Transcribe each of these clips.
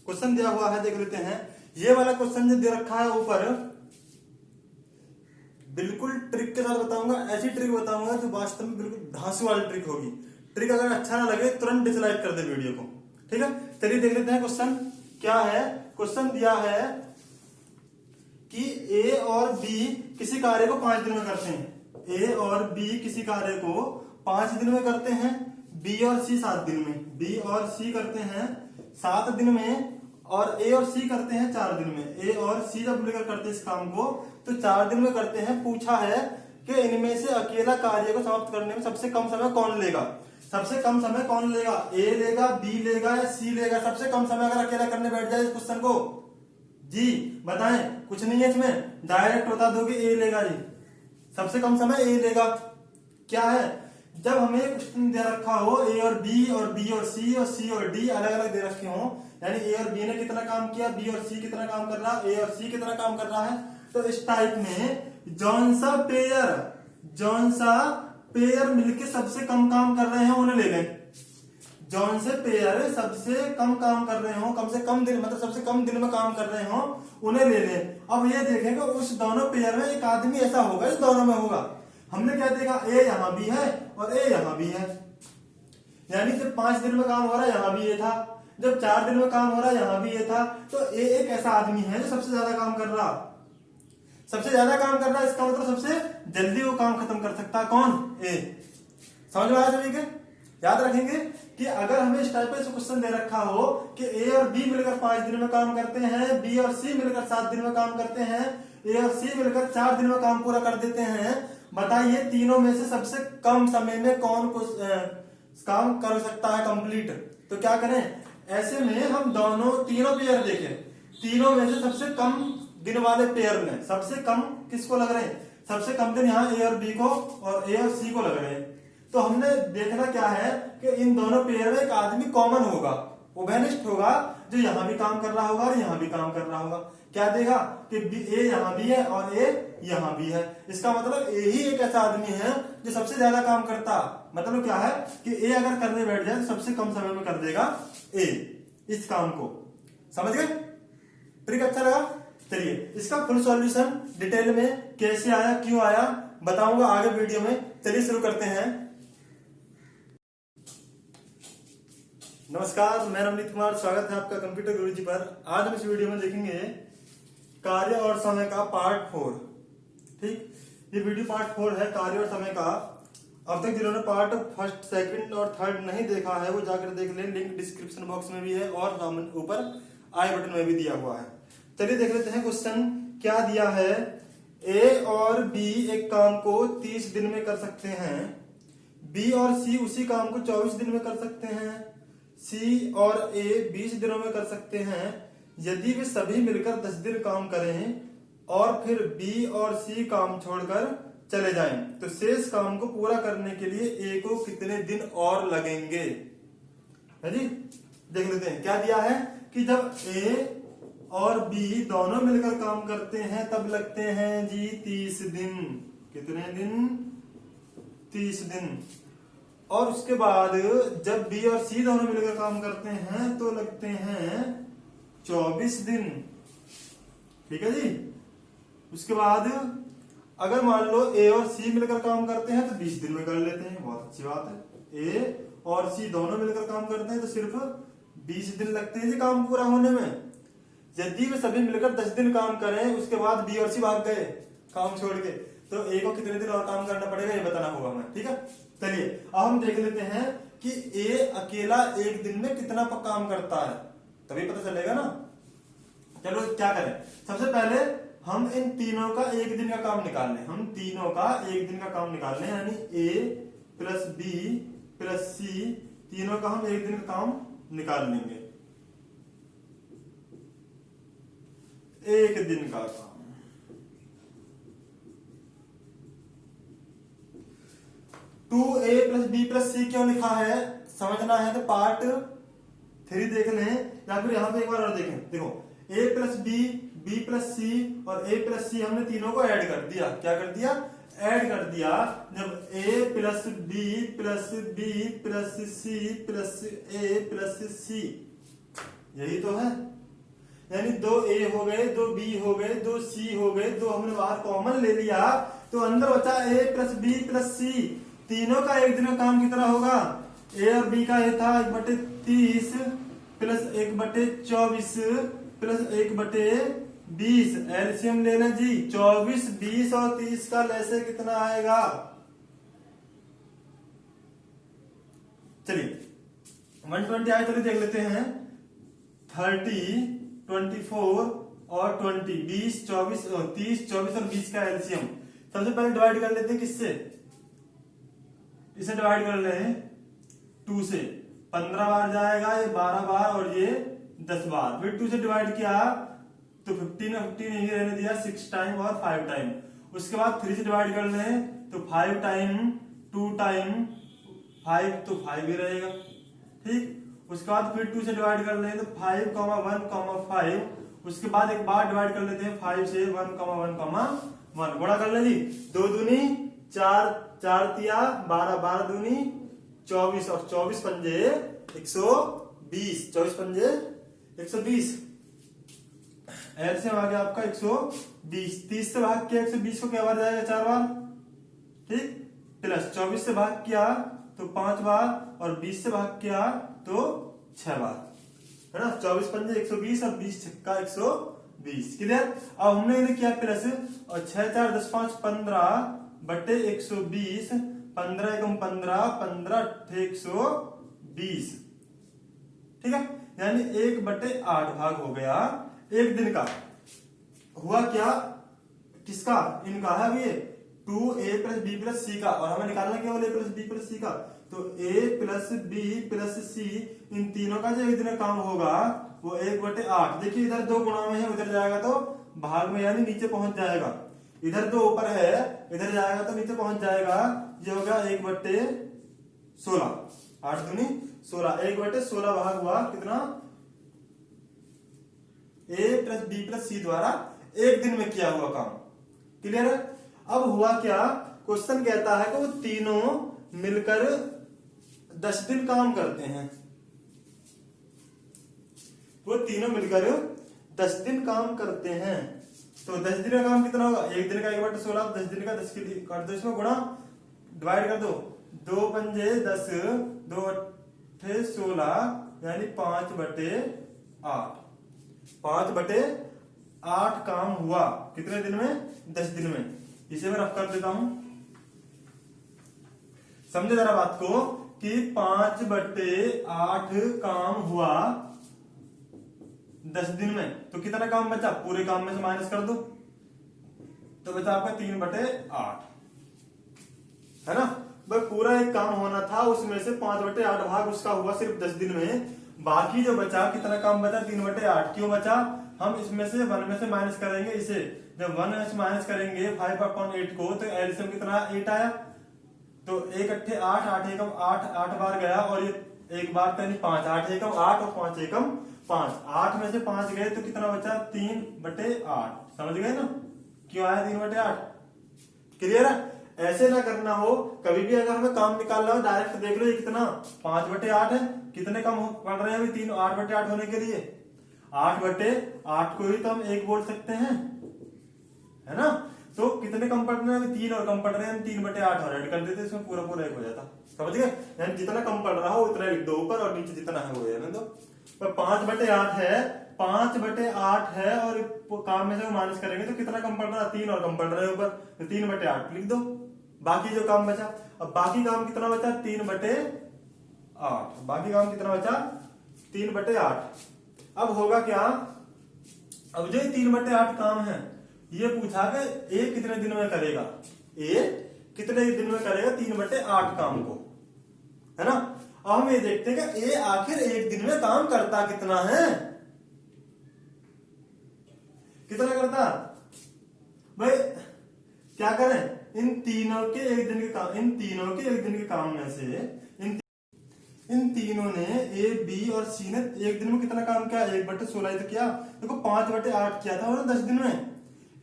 Question दिया हुआ है, देख लेते हैं। ये वाला क्वेश्चन जो दे रखा है ऊपर, बिल्कुल ट्रिक के साथ बताऊंगा, ऐसी ट्रिक बताऊंगा जो वास्तव में बिल्कुल धांसू वाली ट्रिक होगी। ट्रिक अगर अच्छा ना लगे तुरंत डिसलाइक कर दे वीडियो को, ठीक है। चलिए देख लेते हैं क्वेश्चन क्या है। क्वेश्चन दिया है कि ए और बी किसी कार्य को 5 दिन में करते हैं। ए और बी किसी कार्य को 5 दिन में करते हैं, बी और सी 7 दिन में। बी और सी करते हैं 7 दिन में और ए और सी करते हैं 4 दिन में। ए और सी जब मिलकर करते हैं इस काम को तो 4 दिन में करते हैं। पूछा है कि इनमें से अकेला कार्य को समाप्त करने में सबसे कम समय कौन लेगा। सबसे कम समय कौन लेगा, ए लेगा, बी लेगा या सी लेगा। सबसे कम समय अगर अकेला करने बैठ जाए इस क्वेश्चन को, जी बताएं, कुछ नहीं है इसमें, डायरेक्ट बता दोगे ए लेगा जी। सबसे कम समय ए लेगा। क्या है, जब हमें क्वेश्चन दे रखा हो ए और बी और सी और डी अलग अलग दे रखे हो, यानी ए और बी ने कितना काम किया, बी और सी कितना काम कर रहा है, ए और सी कितना काम कर रहा है, तो इस टाइप में जौन सा पेयर मिलके सबसे कम काम कर रहे हैं उन्हें ले लें। जौन से पेयर सबसे कम काम कर रहे हो, कम से कम दिन, मतलब सबसे कम दिन में काम कर रहे हो, उन्हें ले लें। अब ये देखेंगे उस दोनों पेयर में एक आदमी ऐसा होगा जो दोनों में होगा। हमने क्या देखा, ए यहां भी है और ए यहां भी है, यानी जब 5 दिन में काम हो रहा है यहां भी ये था, जब 4 दिन में काम हो रहा है यहां भी ये था। तो ए एक ऐसा आदमी है जो सबसे ज्यादा काम कर रहा, सबसे ज्यादा काम कर रहा है, इसका मतलब सबसे जल्दी वो काम खत्म कर सकता है। कौन, ए। समझ में आया सभी के? याद रखेंगे कि अगर हमें इस टाइप से क्वेश्चन दे रखा हो कि ए और बी मिलकर 5 दिन में काम करते हैं, बी और सी मिलकर 7 दिन में काम करते हैं, ए और सी मिलकर 4 दिन में काम पूरा कर देते हैं, बताइए तीनों में से सबसे कम समय में कौन काम कर सकता है कंप्लीट। तो क्या करें, ऐसे में हम तीनों पेयर देखें, तीनों में से सबसे कम दिन वाले पेयर में सबसे कम किसको लग रहे हैं, सबसे कम दिन यहाँ ए और बी को और ए और सी को लग रहे हैं। तो हमने देखना क्या है कि इन दोनों पेयर में एक आदमी कॉमन होगा, उभयनिष्ठ होगा, जो यहां भी काम कर रहा होगा और यहां भी काम कर रहा होगा। क्या देगा कि ए यहां भी है और ए यहां भी है। इसका मतलब ए ही एक ऐसा आदमी है जो सबसे ज्यादा काम करता। मतलब क्या है कि ए अगर करने बैठ जाए तो सबसे कम समय में कर देगा ए इस काम को। समझ गए? ट्रिक अच्छा लगा? चलिए इसका फुल सॉल्यूशन डिटेल में कैसे आया, क्यों आया, बताऊंगा आगे वीडियो में। चलिए शुरू करते हैं। नमस्कार, मैं रमनीत कुमार, स्वागत है आपका कंप्यूटर गुरुजी पर। आज हम इस वीडियो में देखेंगे कार्य और समय का पार्ट 4। ठीक, ये वीडियो पार्ट 4 है कार्य और समय का। अब तक जिन्होंने पार्ट 1, 2 और 3 नहीं देखा है वो जाकर देख लें, लिंक डिस्क्रिप्शन बॉक्स में भी है और ऊपर आई बटन में भी दिया हुआ है। चलिए देख लेते हैं क्वेश्चन क्या दिया है। ए और बी एक काम को 30 दिन में कर सकते हैं, बी और सी उसी काम को 24 दिन में कर सकते हैं, सी और ए 20 दिनों में कर सकते हैं। यदि वे सभी मिलकर 10 दिन काम करें और फिर बी और सी काम छोड़कर चले जाएं, तो शेष काम को पूरा करने के लिए ए को कितने दिन और लगेंगे। है जी, देख लेते हैं क्या दिया है कि जब ए और बी दोनों मिलकर काम करते हैं तब लगते हैं जी 30 दिन। कितने दिन? 30 दिन। और उसके बाद जब बी और सी दोनों मिलकर काम करते हैं तो लगते हैं 24 दिन। ठीक है जी। उसके बाद अगर मान लो ए और सी मिलकर काम करते हैं तो 20 दिन में कर लेते हैं, बहुत अच्छी बात है। ए और सी दोनों मिलकर काम करते हैं तो सिर्फ 20 दिन लगते हैं जी काम पूरा होने में। यदि वे सभी मिलकर 10 दिन काम करें, उसके बाद बी और सी भाग गए काम छोड़ के, तो ए को कितने दिन और काम करना पड़ेगा ये बताना होगा हमें। ठीक है, चलिए अब हम देख लेते हैं कि ए अकेला एक दिन में कितना काम करता है, तभी पता चलेगा ना। चलो क्या करें, सबसे पहले हम इन तीनों का एक दिन का काम निकाल लें। हम तीनों का एक दिन का काम निकाल लें, यानी ए प्लस बी प्लस सी, तीनों का हम एक दिन का काम निकाल लेंगे। एक दिन का काम 2a प्लस बी प्लस सी क्यों लिखा है समझना है तो पार्ट 3 देख लें, या फिर यहां पे एक बार और देखें। देखो a plus B, B plus C और a प्लस सी हमने तीनों को ऐड कर दिया। क्या कर दिया? ऐड कर दिया। जब a plus B plus C plus a plus C यही तो है। यानी 2 A हो गए, 2 B हो गए, 2 C हो गए, 2 हमने बाहर कॉमन ले लिया तो अंदर बचा A plus B plus C। तीनों का एक दिन का काम कितना होगा? A और B का ये था 1/30 प्लस 1/24 प्लस 1/20। एलसीएम लेना जी। 24, 20 और 30 का लैसे कितना आएगा? चलिए 120 आए, चलिए देख लेते हैं। 30, 24 और 20, 20, 24, 30, 24 और 20 का एलसीएम सबसे पहले डिवाइड कर लेते हैं किससे? इसे डिवाइड कर ले 2 से। 15 बार जाएगा, ये 12 बार और ये 10 बार। फिर 2 से डिवाइड किया तो 15 और 15 यही रहने दिया 6 टाइम और 5 टाइम। उसके बाद 3 से डिवाइड कर ले तो 5 टाइम 2 टाइम 5 तो 5 ही रहेगा। ठीक, उसके बाद फिर 2 से डिवाइड कर लें तो 5, 1, 5। उसके बाद एक बार डिवाइड कर लेते हैं 5 से 1, 1, गुणा कर ले जी। 2 दूनी 4, 4 तिया 12, 12 दूनी 24 और 24 पंजे 120। 24 पंजे 120। एलसीएम आ गया आपका 120। 30 से भाग किया 120 को क्या बार जाएगा? 4 बार। ठीक, प्लस 24 से भाग किया तो 5 बार और 20 से भाग किया तो 6 बार, है ना। 24 पंजे 120 और 20 छक्का 120। क्लियर? अब हमने इन्हें किया प्लस और 6, 4, 10, 5, 15/120। 15 एकम 15, 15 120। ठीक है, यानी 1/8 भाग हो गया एक दिन का। हुआ क्या? किसका? इनका है अभी 2A plus B plus C का, और हमें निकालना केवल A plus B plus C का। तो A plus B plus C इन तीनों का जो एक दिन का काम होगा वो 1/8। देखिए इधर 2 गुणा में है, उधर जाएगा तो भाग में यानी नीचे पहुंच जाएगा। इधर 2 ऊपर है, इधर जाएगा तो नीचे पहुंच जाएगा। ये होगा 1/16। 8 दूनी 16। 1/16 भाग हुआ कितना? A plus B plus C द्वारा एक दिन में किया हुआ काम। क्लियर है? अब हुआ क्या? क्वेश्चन कहता है कि वो तीनों मिलकर 10 दिन काम करते हैं। वो तीनों मिलकर 10 दिन काम करते हैं। तो 10 दिन का काम कितना होगा? एक दिन का 1/16, 10 दिन का 10 के लिए कर दो, इसमें गुणा डिवाइड कर दो। 2 पंजे 10, 2 अट्ठे 16 यानी 5/8। 5/8 काम हुआ कितने दिन में? 10 दिन में। इसे मैं रफ कर देता हूं, समझे जरा बात को कि 5/8 काम हुआ 10 दिन में। तो कितना काम बचा? पूरे काम में से माइनस कर दो तो बचा आपका 3/8, है ना। भाई पूरा एक काम होना था, उसमें से 5/8 भाग उसका हुआ सिर्फ 10 दिन में। बाकी जो बचा, कितना काम बचा? 3/8। क्यों बचा? हम इसमें से 1 में से माइनस करेंगे। इसे जब 1 में से माइनस करेंगे 5/8 को तो एलसीएम कितना? 8 आया। तो 1 अट्ठे 8, 8 एकम 8, 8 बार गया और ये एक बार यानी 5, 8 एकम 8 और 5 एकम 5। 8 में से 5 गए तो कितना बचा? 3/8। समझ गए ना क्यों आया 3/8? क्लियर है? ऐसे ना करना हो कभी भी। अगर हमें काम निकालना हो डायरेक्ट देख लो ये कितना 5/8 है। कितने कम पड़ रहे हैं अभी? 3 8/8 होने के लिए 8/8 को ही तो हम 1 बोल सकते हैं, है ना। तो कितने कम पड़ रहे हैं? 3 और कम पड़ रहे हैं, 3/8 और ऐड कर देते, इसमें पूरा पूरा 1 हो जाता। समझ गए? यानी जितना कम पड़ रहा हो उतना लिख दो ऊपर और नीचे जितना है वो रहने दो। 5/8 है, 5/8 है और काम में से माइनस करेंगे तो कितना कम पड़ रहा है? 3 और कम पड़ रहे हैं ऊपर, तो 3/8 लिख दो। बाकी जो काम बचा, अब बाकी काम कितना बचा? 3/8। बाकी काम कितना बचा? 3/8। अब होगा क्या? अब जो 3/8 काम है ये पूछा कि ए कितने दिन में करेगा? ए कितने दिन में करेगा 3/8 काम को, है ना। अब हम ये देखते हैं कि ए आखिर एक दिन में काम करता कितना है? कितना करता भाई? क्या करें? इन तीनों के एक दिन के काम, इन तीनों के एक दिन के काम में से इन तीनों ने ए बी और सी ने एक दिन में कितना काम किया? 1/16 तो किया। देखो 5/8 किया था और 10 दिन में।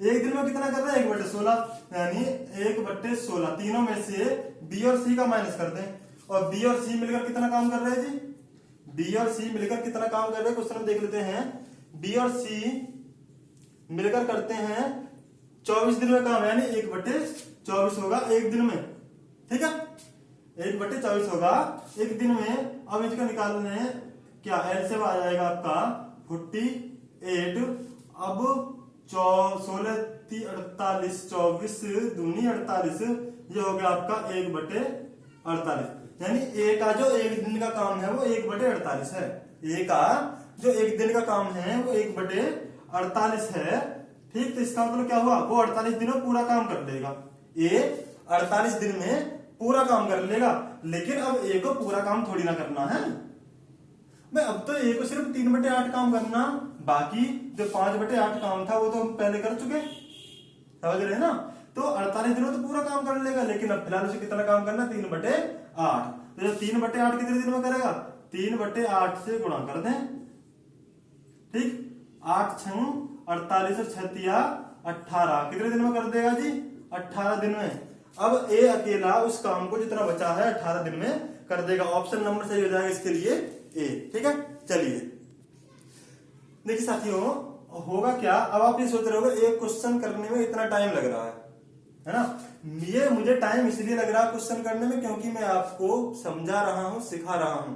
एक दिन में कितना कर रहा है? 1/16 यानी 1/16। तीनों में से बी और सी का माइनस कर दें और बी और सी मिलकर कितना काम कर रहे हैं जी? बी और सी मिलकर कितना काम कर रहे हैं क्वेश्चन हम देख लेते हैं। बी और सी मिलकर करते हैं 24 दिन में काम, यानी 1/24 होगा एक दिन में। ठीक है, 1/24 होगा एक दिन में। अब इसका निकालना है क्या, एलसीएम आ जाएगा आपका 48। अब 16 × 48, 24 दूनी 48, ये हो गया आपका 1/48, यानी ए का जो एक दिन का काम है वो 1/48 है। ए का जो एक दिन का काम है वो 1/48 है। ठीक, तो इसका मतलब क्या हुआ, वो 48 दिन में पूरा काम कर लेगा। ए 48 दिन में पूरा काम कर लेगा, लेकिन अब ए को पूरा काम थोड़ी ना करना है भाई। अब तो ए को सिर्फ 3/8 काम करना, बाकी जो 5/8 काम था वो तो हम पहले कर चुके, समझ रहे हैं ना। तो 48 दिनों तो पूरा काम कर लेगा, लेकिन अब फिलहाल उसे कितना काम करना, 3/8। तो जो 3/8 कितने दिन में करेगा, 3/8 से गुणा कर दें। ठीक, 8 × 48 और 6 × 18 कितने दिन में कर देगा जी, 18 दिन में। अब ए अकेला उस काम को जितना बचा है 18 दिन में कर देगा। ऑप्शन नंबर सही हो जाएगा इसके लिए ए। ठीक है, चलिए देखिए साथियों, होगा क्या, अब आप ये सोच रहे होगे एक क्वेश्चन करने में इतना टाइम लग रहा है ना। ये मुझे टाइम इसलिए लग रहा है क्वेश्चन करने में क्योंकि मैं आपको समझा रहा हूं, सिखा रहा हूं।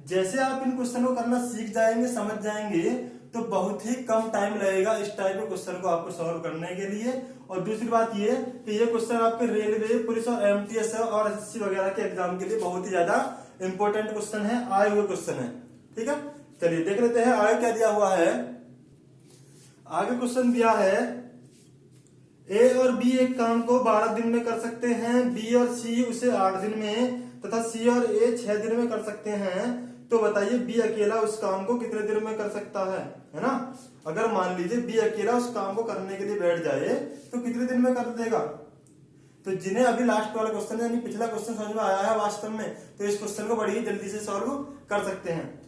जैसे आप इन क्वेश्चन को करना सीख जाएंगे, समझ जाएंगे, तो बहुत ही कम टाइम लगेगा इस टाइप के क्वेश्चन को आपको सॉल्व करने के लिए। और दूसरी बात ये कि ये क्वेश्चन आपके रेलवे, पुलिस और एमटीएस और एसएससी वगैरह के एग्जाम के लिए बहुत ही ज्यादा इंपॉर्टेंट क्वेश्चन है, आए हुए क्वेश्चन है। ठीक है, चलिए देख लेते हैं आगे क्या दिया हुआ है। आगे क्वेश्चन दिया है ए और बी एक काम को 12 दिन में कर सकते हैं, बी और सी उसे 8 दिन में, तथा सी और ए 6 दिन में कर सकते हैं। तो बताइए बी अकेला उस काम को कितने दिन में कर सकता है ना। अगर मान लीजिए बी अकेला उस काम को करने के लिए बैठ जाए तो कितने दिन में कर देगा। तो जिन्हें अभी लास्ट वाला क्वेश्चन यानी पिछला क्वेश्चन समझ में आया है वास्तव में, तो इस क्वेश्चन को बड़ी ही जल्दी से सॉल्व कर सकते हैं।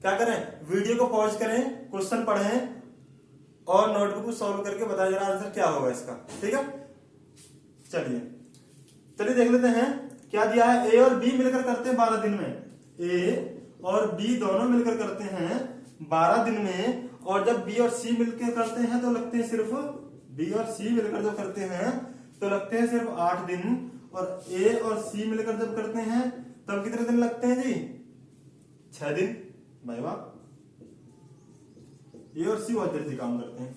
क्या करें, वीडियो को पॉज करें, क्वेश्चन पढ़ें और नोटबुक को सॉल्व करके बताया जरा आंसर क्या होगा इसका। ठीक है, चलिए देख लेते हैं क्या दिया है। ए और बी मिलकर करते हैं 12 दिन में, ए और बी दोनों मिलकर करते हैं 12 दिन में। और जब बी और सी मिलकर करते हैं तो लगते हैं सिर्फ, बी और सी मिलकर जब करते हैं तो लगते हैं सिर्फ 8 दिन। और ए और सी मिलकर जब करते हैं तब कितने दिन लगते हैं जी, 6 दिन। भाई वाह, ए और सी बहुत जल्दी काम करते हैं।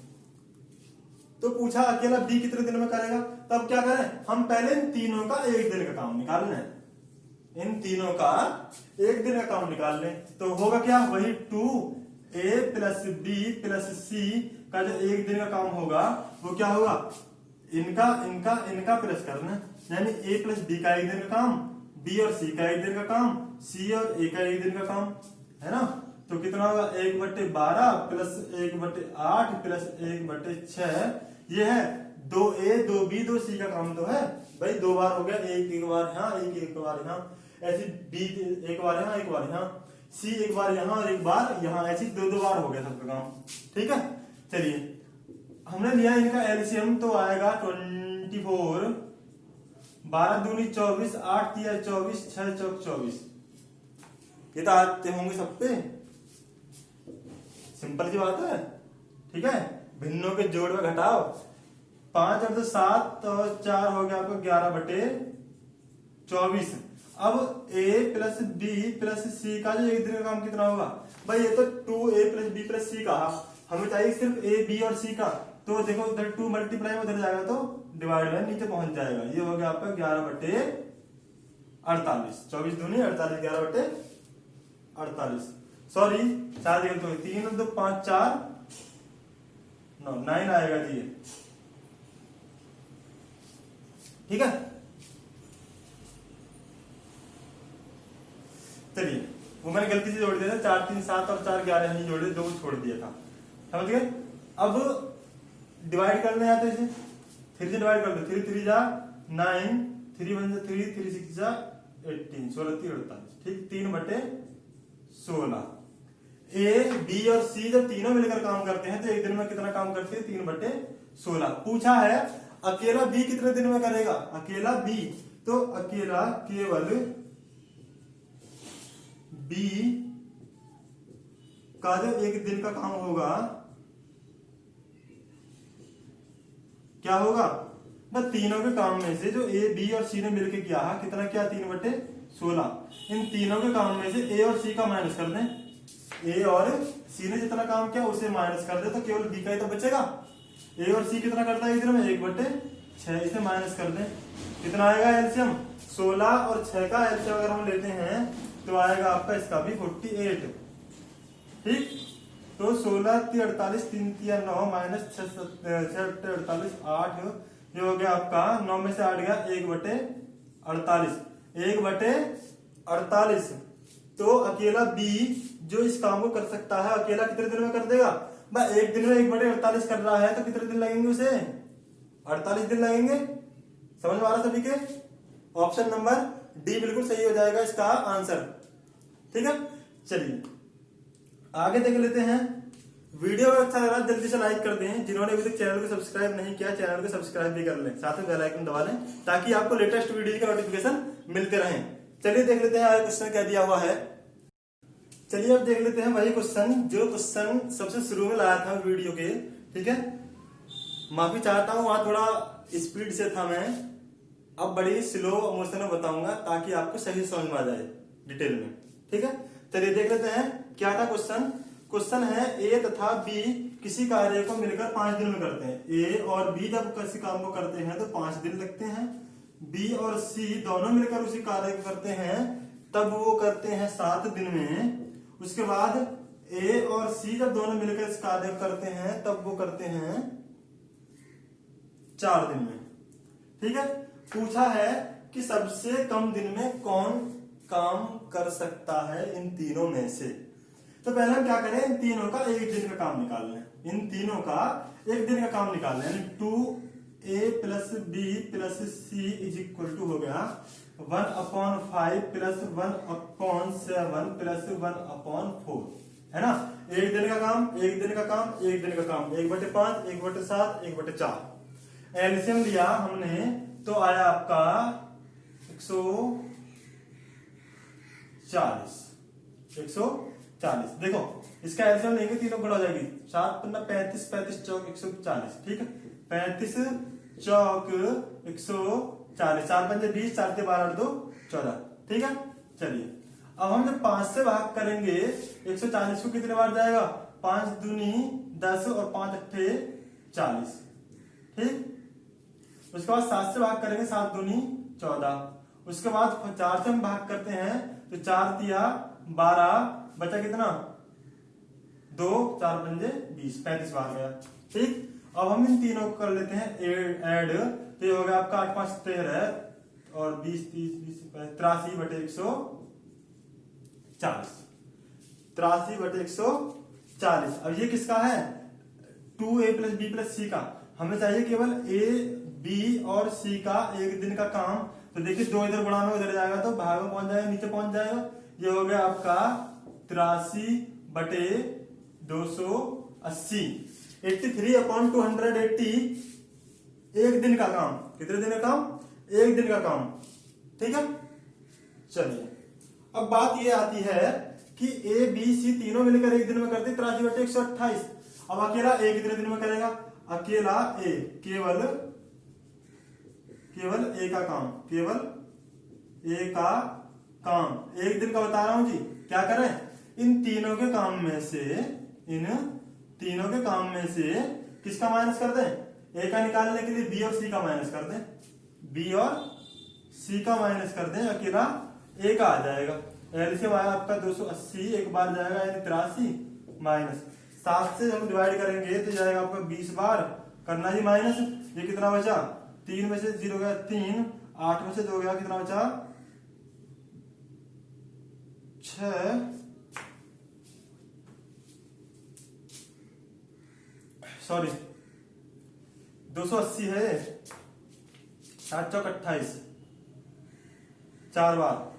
तो पूछा अकेला बी कितने दिन में करेगा, तब क्या करें, हम पहले इन तीनों का एक दिन का काम निकाल लें। इन तीनों का एक दिन का काम निकाल लें तो होगा क्या, वही 2a + b + c का जो एक दिन का काम होगा वो क्या होगा, इनका प्लस करना, यानी a + b का एक दिन का काम, b और c का एक दिन का काम, c और a का एक दिन का काम, है ना। तो कितना होगा, 1/12 + 1/8 + 1/6, ये है 2a 2b 2c का काम तो है भाई, 2 बार हो गया, एक बार यहाँ, एक बार यहाँ, ऐसे b एक बार यहाँ, एक बार यहाँ, c एक बार यहाँ और एक बार यहाँ, ऐसे 2 बार हो गया सबका काम। ठीक है, चलिए हमने लिया इनका एलसीएम तो आएगा 24, 12 दूनी 24, 8 तिया 24, 6 चौक 24। ये तो आते होंगे सब पे, सिंपल सी बात है। ठीक है, भिन्नों के जोड़ में घटाओ, 5 और 2 7 और 4 हो गया आपको 11/24। अब a + b + c का जो एक दिन का काम कितना होगा भाई, ये तो 2a + b + c कहा, हमें चाहिए सिर्फ a b और c का। तो देखो उधर 2 मल्टीप्लाई उधर जाएगा तो डिवाइड में नीचे पहुंच जाएगा, ये हो गया आपका 11/48, 24 दूनी 48, 11/48। सॉरी 4 गलत हो गई, 3 और 2 5 4 9 आएगा जी। ठीक है, चलिए वो मैंने गलती से जोड़ दिया था, 4 3 7 और 4 11 नहीं जोड़े, 2 छोड़ दिया था, समझ गए। अब डिवाइड करना है तो इसे 3 से डिवाइड कर दो, 3 3 जा 9, 3 1 जा 3, 3 6 जा 18, 16 3 48। ठीक, 3/16। ए बी और सी जब तीनों मिलकर काम करते हैं तो एक दिन में कितना काम करते हैं, 3/16। पूछा है अकेला बी कितने दिन में करेगा, अकेला बी, तो अकेला केवल बी का जो एक दिन का काम होगा क्या होगा, बस तीनों के काम में से जो ए बी और सी ने मिलकर किया है कितना क्या 3/16, इन तीनों के काम में से ए और सी का माइनस कर दें, ए और सी ने जितना काम किया उसे माइनस कर दे तो केवल बी का ही तो बचेगा। ए और सी कितना करता है इधर में 1/6, इसे माइनस कर दें, कितना आएगा एलसीएम 16 और 6 का एलसीएम अगर हम लेते हैं तो आएगा आपका इसका भी 48। ठीक, तो 16 × 48 3 × 9 माइनस 6 48 8, ये हो गया आपका 9 में से 8 गया 1/48, 1/48। तो अकेला बी जो इस काम को कर सकता है अकेला कितने दिन में कर देगा, भाई एक दिन में 1/48 कर रहा है तो कितने दिन लगेंगे उसे, 48 दिन लगेंगे। समझ में आ रहा सभी के, ऑप्शन नंबर डी बिल्कुल सही हो जाएगा इसका आंसर। ठीक है, चलिए आगे देख लेते हैं। वीडियो अगर अच्छा लग रहा है जल्दी से लाइक कर दें, जिन्होंने अभी तक चैनल को सब्सक्राइब नहीं किया चैनल को सब्सक्राइब भी कर लें, साथ में बेल आइकन दबा लें ताकि आपको लेटेस्ट वीडियो का नोटिफिकेशन मिलते रहें। चलिए देख लेते हैं आगे क्वेश्चन क्या दिया हुआ है। चलिए अब देख लेते हैं वही क्वेश्चन जो क्वेश्चन सबसे शुरू में लाया था वीडियो के। ठीक है, माफी चाहता हूँ वहां थोड़ा स्पीड से था मैं, अब बड़ी स्लो मोशन में बताऊंगा ताकि आपको सही समझ में आ जाए डिटेल में। ठीक है, चलिए देख लेते हैं क्या था क्वेश्चन। क्वेश्चन है ए तथा बी किसी कार्य को मिलकर 5 दिन में करते हैं। ए और बी जब किसी काम को करते हैं तो 5 दिन लगते हैं। बी और सी दोनों मिलकर उसी कार्य को करते हैं तब वो करते हैं 7 दिन में। उसके बाद ए और सी जब दोनों मिलकर इस कार्य को करते हैं तब वो करते हैं 4 दिन में। ठीक है, पूछा है कि सबसे कम दिन में कौन काम कर सकता है इन तीनों में से। तो पहले हम क्या करें, इन तीनों का एक दिन का काम निकाल लें। इन तीनों का एक दिन का काम निकाल लें, 2a + b + c = हो गया 1/5 + 1/7 + 1/4, है ना। एक दिन का काम, एक दिन का काम, एक दिन का काम, 1/5 1/7 1/4। एलसीएम लिया हमने तो आया आपका 140। देखो इसका एलसीएम लेंगे तीनों गुणा हो जाएगी, 7 × 35 35 चौक 140। ठीक है, 35 चौक 140, 4 × 5 20, 4 × 12 2 14। ठीक है, चलिए अब हम जब 5 से भाग करेंगे 140 को कितने बार जाएगा, 5 दूनी 10 और 5 अट्ठे 40। ठीक, उसके बाद 7 से भाग करेंगे 7 दूनी 14। उसके बाद 4 से हम भाग करते हैं तो 4 तिया 12, बचा कितना 2, 4 पंजे 20, 35 बार गया। ठीक, अब हम इन तीनों को कर लेते हैं ऐड, तो ये हो गया आपका 8 × 5 = 13 और 20 30 20 83/140, 83/140। अब ये किसका है, 2a + b + c का। हमें चाहिए केवल a b और c का एक दिन का काम। तो देखिए 2 इधर गुणा में उधर जाएगा तो भाग में पहुंच जाएगा, नीचे पहुंच जाएगा। ये हो गया आपका 83/280, 83/280 एक दिन का काम। कितने दिन का काम, एक दिन का काम। ठीक है, चलिए अब बात ये आती है कि ए बी सी तीनों मिलकर एक दिन में करते 83/128। अब अकेला ए कितने दिन में करेगा, अकेला ए केवल ए का काम, केवल ए का काम एक दिन का बता रहा हूं जी। क्या करें, इन तीनों के काम में से किसका माइनस कर दें, ए का निकालने के लिए बी और सी का माइनस कर दें, बी और सी का माइनस कर दें, अकेला ए का आ जाएगा। एलसीएम आया आपका 280, एक बार जाएगा यानी 83 माइनस 7 से हम डिवाइड करेंगे तो जाएगा आपका 20 बार करना ही माइनस। ये कितना बचा, 3 में से 0 गया 3, 8 में से 2 गया कितना बचा 6, सॉरी 280 है, 7 चौक 28, 4 बार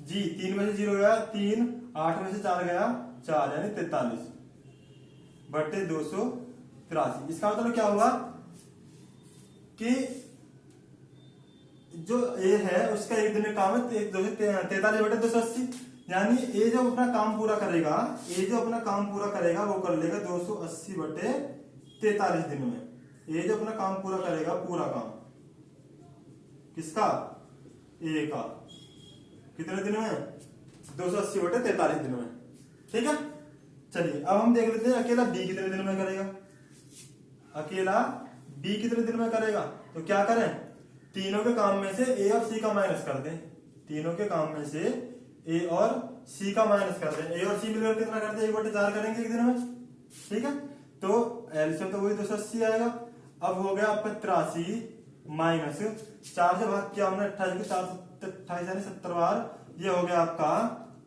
जी। 3 में से 0 गया 3, 8 में से 4 गया 4 यानी 43/283। इसका मतलब क्या हुआ कि जो ए है उसका एक दिन में काम है 43/280। यानी ये जो अपना काम पूरा करेगा, ये जो अपना काम पूरा करेगा वो कर लेगा 280/43 दिन में। ये जो अपना काम पूरा करेगा, पूरा काम किसका, ए का, कितने दिन में, 280/43 दिन में। ठीक है, चलिए अब हम देख लेते हैं अकेला बी कितने दिन में करेगा। अकेला बी कितने दिन में करेगा, तो क्या करें, तीनों के काम में से ए और सी का माइनस कर दें। तीनों के काम में से ए और सी का माइनस कर दें। ए और सी मिलकर कितना करते हैं, 1/4 करेंगे एक दिन में। ठीक है, तो एलसीएम तो वही 280 आएगा। अब हो गया आपका 83 माइनस 4 से भाग किया हमने 28 को, 4 यानी 70 बार, ये हो गया आपका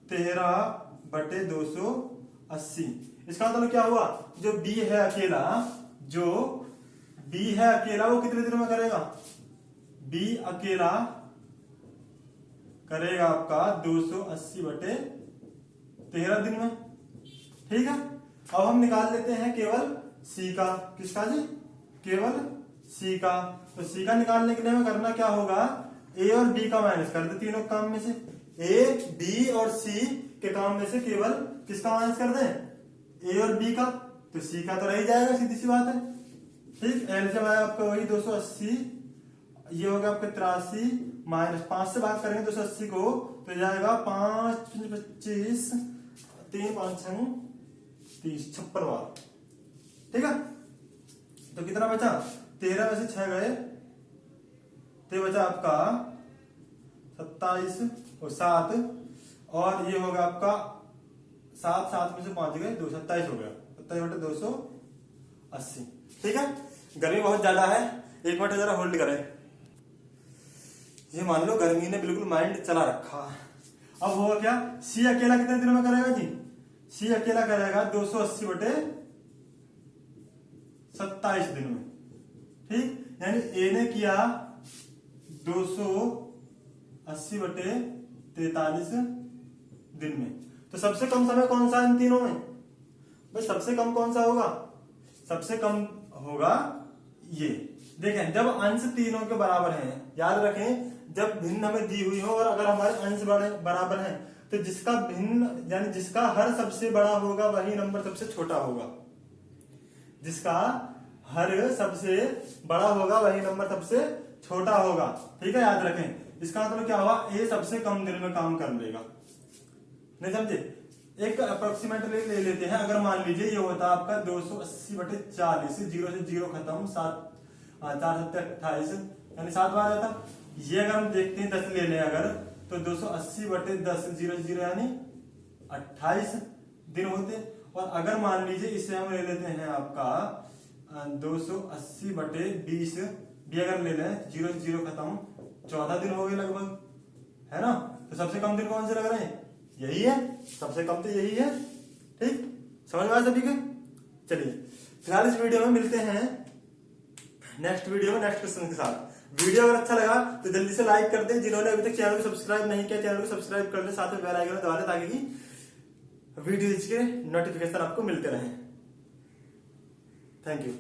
13/280। इसका मतलब क्या हुआ, जो बी है अकेला, जो बी है अकेला वो कितने दिनों में करेगा, बी अकेला करेगा आपका 280/13 दिन में। ठीक है, अब हम निकाल लेते हैं केवल सी का। किसका जी, केवल सी का। तो सी का निकालने के लिए हमें करना क्या होगा, ए और बी का माइनस कर दे तीनों काम में से। ए, बी और सी के काम में से केवल किसका माइनस कर दे, ए और बी का। तो सी का तो रह ही जाएगा, सीधी सी बात है। ठीक, एलसीएम आया आपका वही 280, ये हो गया आपका 83 माइनस 5 से भाग करेंगे 280 को, तो जाएगा 5 25 3 5 6 30 56 बार। ठीक है, तो कितना बचा, 13 में से 6 गए, तो बचा आपका 27 और 7, और ये होगा आपका 7 में से 5 गए, 27 हो गया, 27/280। ठीक है, गर्मी बहुत ज्यादा है, एक मिनट जरा होल्ड करें। ये मान लो गर्मी ने बिल्कुल माइंड चला रखा। अब होगा क्या, सी अकेला कितने दिनों में करेगा जी, सी अकेला करेगा 280/27 दिन में। ठीक, यानी ए ने किया 280/43 दिन में। तो सबसे कम समय कौन सा इन तीनों में, भाई सबसे कम कौन सा होगा, सबसे कम होगा ये। देखें, जब अंश तीनों के बराबर हैं, याद रखें, जब भिन्न हमें दी हुई हो और अगर हमारे अंश बराबर हैं, तो जिसका भिन्न यानी जिसका हर सबसे बड़ा होगा वही नंबर सबसे छोटा होगा। जिसका हर सबसे बड़ा होगा वही नंबर सबसे छोटा होगा। ठीक है, याद रखें। इसका मतलब क्या हुआ, ए सबसे कम दिन में काम कर लेगा। नहीं समझे, एक अप्रोक्सीमेटली ले लेते हैं। अगर मान लीजिए ये होता आपका 280/40, 0 से 0 खत्म, 4 7 28 यानी 7 बार आता। ये अगर हम देखते हैं 10 ले लें अगर, तो 280/10 0 से 0 यानी 28 दिन होते। और अगर मान लीजिए इसे हम ले लेते हैं आपका 280/20 भी अगर ले लें, 0 से 0 खत्म, 14 दिन हो गए लगभग, है ना। तो सबसे कम दिन कौन से लग रहे हैं, यही है, सबसे कम तो यही है। ठीक, समझ में आया सभी के। चलिए फिलहाल इस वीडियो में मिलते हैं नेक्स्ट वीडियो में नेक्स्ट क्वेश्चन के साथ। वीडियो अगर अच्छा लगा तो जल्दी से लाइक कर दें। जिन्होंने अभी तक चैनल को सब्सक्राइब नहीं किया, चैनल को सब्सक्राइब कर लें, साथ में बेल आइकन दबा दें ताकि वीडियोज के नोटिफिकेशन आपको मिलते रहें। Thank you.